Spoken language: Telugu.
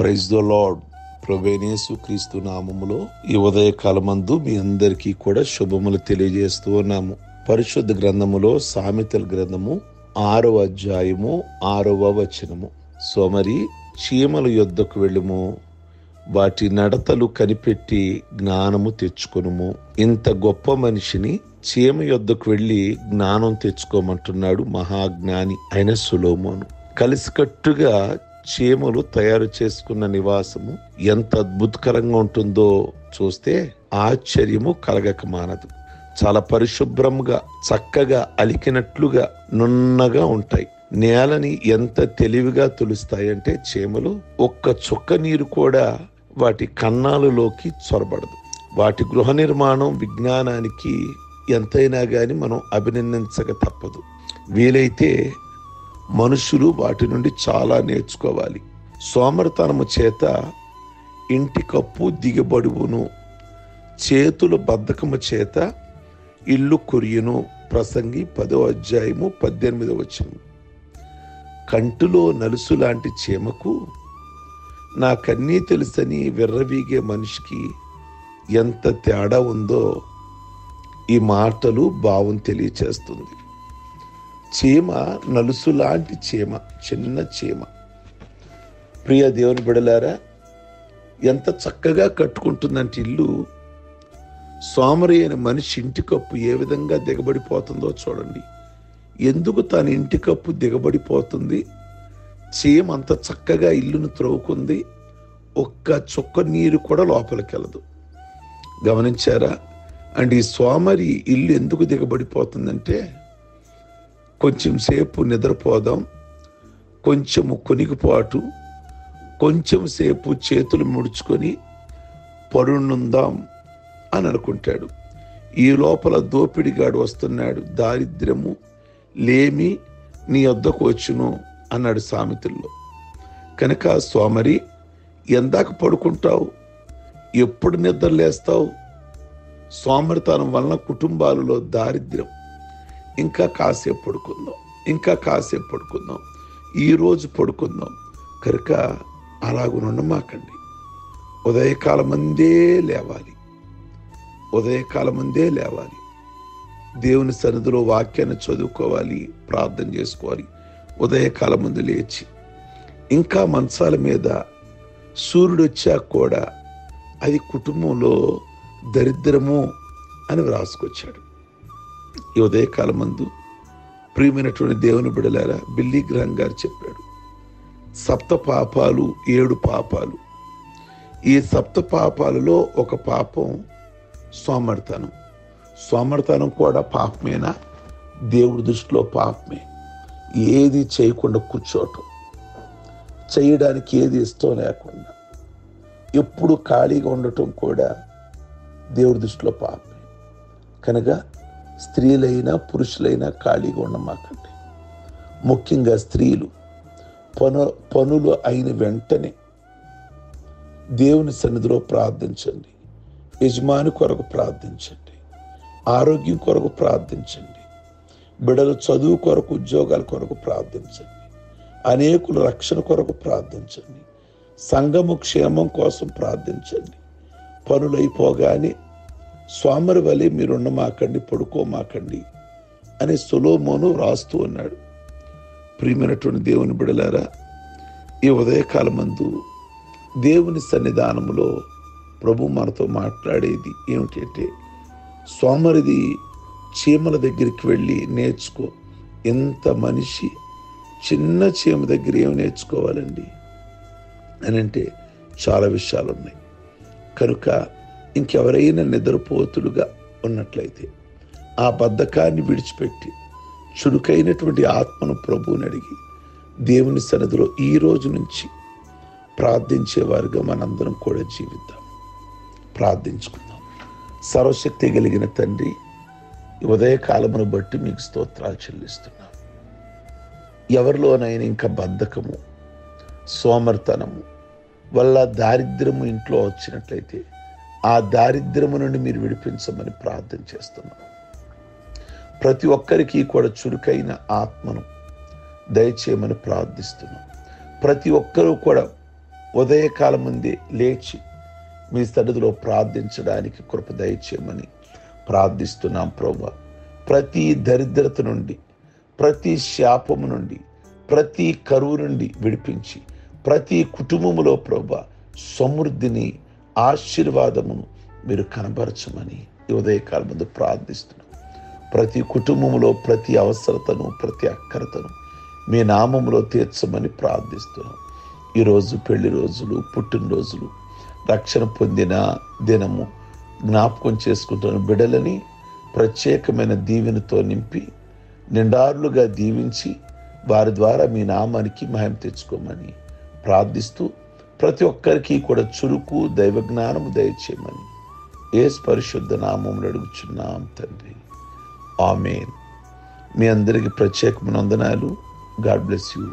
Praise the lord. ప్రభువైన యేసుక్రీస్తు నామములో ఈ ఉదయకాలమందు మీ అందరికీ కూడా శుభములు తెలియజేస్తూ ఉన్నాము. పరిశుద్ధ గ్రంథములో సామెతల గ్రంథము 6వ అధ్యాయము 6వ వచనము. సోమరి చీమల యొద్దకు వెళ్ళుము, వాటి నడతలు కనిపెట్టి జ్ఞానము తెచ్చుకొనుము. ఇంత గొప్ప మనిషిని చీమ యొద్దకు వెళ్ళి జ్ఞానం తెచ్చుకోమంటున్నాడు మహాజ్ఞాని అయిన సొలొమోను. కలిసికట్టుగా చీమలు తయారు చేసుకున్న నివాసము ఎంత అద్భుతకరంగా ఉంటుందో చూస్తే ఆశ్చర్యము కలగక మానదు. చాలా పరిశుభ్రంగా చక్కగా అలికినట్లుగా నున్నగా ఉంటాయి. నేలని ఎంత తెలివిగా తులుస్తాయంటే చీమలు ఒక్క చుక్క నీరు కూడా వాటి కన్నాలలోకి చొరబడదు. వాటి గృహ నిర్మాణం విజ్ఞానానికి ఎంతైనా గాని మనం అభినందించక తప్పదు. వీలైతే మనుషులు వాటి నుండి చాలా నేర్చుకోవాలి. సోమరితనము చేత ఇంటి కప్పు దిగబడువును, చేతుల బద్ధకము చేత ఇల్లు కొరియును. ప్రసంగి 10వ అధ్యాయము 18వ వచనం. కంటిలో నలుసు లాంటి చీమకు నాకన్నీ తెలుసని విర్రవీగే మనిషికి ఎంత తేడా ఉందో ఈ మాటలు భావం తెలియచేస్తుంది. చీమ నలుసు లాంటి చీమ, చిన్న చీమ. ప్రియ దేవుని బిడలారా, ఎంత చక్కగా కట్టుకుంటుందంటే ఇల్లు. సోమరి అయిన మనిషి ఇంటి కప్పు ఏ విధంగా దిగబడిపోతుందో చూడండి. ఎందుకు తన ఇంటి కప్పు దిగబడిపోతుంది? చీమ అంత చక్కగా ఇల్లును త్రవ్వుకుంది, ఒక్క చుక్క నీరు కూడా లోపలికి వెళ్ళదు. గమనించారా? అండ్ ఈ సోమరి ఇల్లు ఎందుకు దిగబడిపోతుందంటే, కొంచెం సేపు నిద్రపోదాం, కొంచెము కొనికిపాటు, కొంచెం సేపు చేతులు ముడుచుకొని పరుణుందాం అని అనుకుంటాడు. ఈ లోపల దోపిడిగాడు వస్తున్నాడు. దారిద్ర్యము లేమి నీ వద్దకు వచ్చును అన్నాడు సామెతల్లో. కనుక సోమరి, ఎందాక పడుకుంటావు? ఎప్పుడు నిద్ర లేస్తావు? సోమరితనం వలన కుటుంబాలలో దారిద్ర్యం. ఇంకా కాసేపు పడుకుందాం, ఇంకా కాసేపు పడుకుందాం, ఈరోజు పడుకుందాం. కనుక అలాగునుండమాకండి. ఉదయకాలమందే లేవాలి, ఉదయకాలమందే లేవాలి. దేవుని సన్నిధిలో వాక్యాన్ని చదువుకోవాలి, ప్రార్థన చేసుకోవాలి. ఉదయకాలం ముందు లేచి ఇంకా మంచాల మీద సూర్యుడు వచ్చాక కూడా అది కుటుంబంలో దరిద్రము అని వ్రాసుకొచ్చాడు. ఈ ఉదయకాలం మందు ప్రియమైనటువంటి దేవుని బిడలారా, బిల్లీ గ్రహం గారు చెప్పాడు, 7 పాపాలు 7 పాపాలు. ఈ 7 పాపాలలో ఒక పాపం సోమరితనం. సోమరితనం కూడా పాపమేనా? దేవుడి దృష్టిలో పాపమే. ఏది చేయకుండా కూర్చోవటం, చేయడానికి ఏది ఇష్టం లేకుండా ఎప్పుడు ఖాళీగా ఉండటం కూడా దేవుడి దృష్టిలో పాపమే. కనుక స్త్రీలైనా పురుషులైనా ఖాళీగా ఉండమాకండి. ముఖ్యంగా స్త్రీలు పనులు అయిన వెంటనే దేవుని సన్నిధిలో ప్రార్థించండి. యజమాని కొరకు ప్రార్థించండి, ఆరోగ్యం కొరకు ప్రార్థించండి, బిడ్డల చదువు కొరకు, ఉద్యోగాల కొరకు ప్రార్థించండి, అనేకుల రక్షణ కొరకు ప్రార్థించండి, సంఘము క్షేమం కోసం ప్రార్థించండి. పనులైపోగానే సోమరి వలె మీరుండమాకండి, పడుకోమాకండి అని సొలొమోను రాస్తూ ఉన్నాడు. ప్రియమైనటువంటి దేవుని బిడలారా, ఈ ఉదయకాలమందు దేవుని సన్నిధానములో ప్రభు మనతో మాట్లాడేది ఏమిటంటే, సోమరిది చీమల దగ్గరికి వెళ్ళి నేర్చుకో. ఎంత మనిషి చిన్న చీమ దగ్గర ఏమి నేర్చుకోవాలండి అని అంటే చాలా విషయాలు ఉన్నాయి. కనుక ఇంకెవరైనా నిద్రపోతులుగా ఉన్నట్లయితే ఆ బద్ధకాన్ని విడిచిపెట్టి చురుకైనటువంటి ఆత్మను ప్రభువుని అడిగి దేవుని సన్నిధిలో ఈ రోజు నుంచి ప్రార్థించేవారుగా మనందరం కూడా జీవిద్దాం. ప్రార్థించుకుందాం. సర్వశక్తి కలిగిన తండ్రి, ఉదయకాలమును బట్టి మీకు స్తోత్రాలు చెల్లిస్తున్నాం. ఎవరిలోనైనా ఇంకా బద్ధకము, సోమరితనము వల్ల దారిద్ర్యము ఇంట్లో వచ్చినట్లయితే ఆ దారిద్ర్యము నుండి మీరు విడిపించమని ప్రార్థన చేస్తున్నాం. ప్రతి ఒక్కరికి కూడా చురుకైన ఆత్మను దయచేయమని ప్రార్థిస్తున్నాం. ప్రతి ఒక్కరూ కూడా ఉదయకాలం ముందే లేచి మీ సన్నిధిలో ప్రార్థించడానికి కృప దయచేయమని ప్రార్థిస్తున్నాం ప్రభువా. ప్రతి దరిద్రత నుండి, ప్రతి శాపము నుండి, ప్రతి కరువు నుండి విడిపించి ప్రతి కుటుంబములో ప్రభువా సమృద్ధిని, ఆశీర్వాదమును మీరు కనబరచమని ఈ ఉదయకాలం ముందు ప్రార్థిస్తున్నాం. ప్రతి కుటుంబంలో ప్రతి అవసరతను, ప్రతి అక్కరతను మీ నామములో తీర్చమని ప్రార్థిస్తున్నాం. ఈరోజు పెళ్లి రోజులు, పుట్టినరోజులు, రక్షణ పొందిన దినము జ్ఞాపకం చేసుకుంటున్న బిడ్డలని ప్రత్యేకమైన దీవెనతో నింపి నిండారులుగా దీవించి వారి ద్వారా మీ నామానికి మహిమ తెచ్చుకోమని ప్రార్థిస్తూ ప్రతి ఒక్కరికి కూడా చురుకు దైవ జ్ఞానము దయచేయమని యేసు పరిశుద్ధ నామములో అడుగుచున్నాం తండ్రి. ఆమేన్. మీ అందరికీ ప్రత్యేకమైన వందనాలు. God bless you.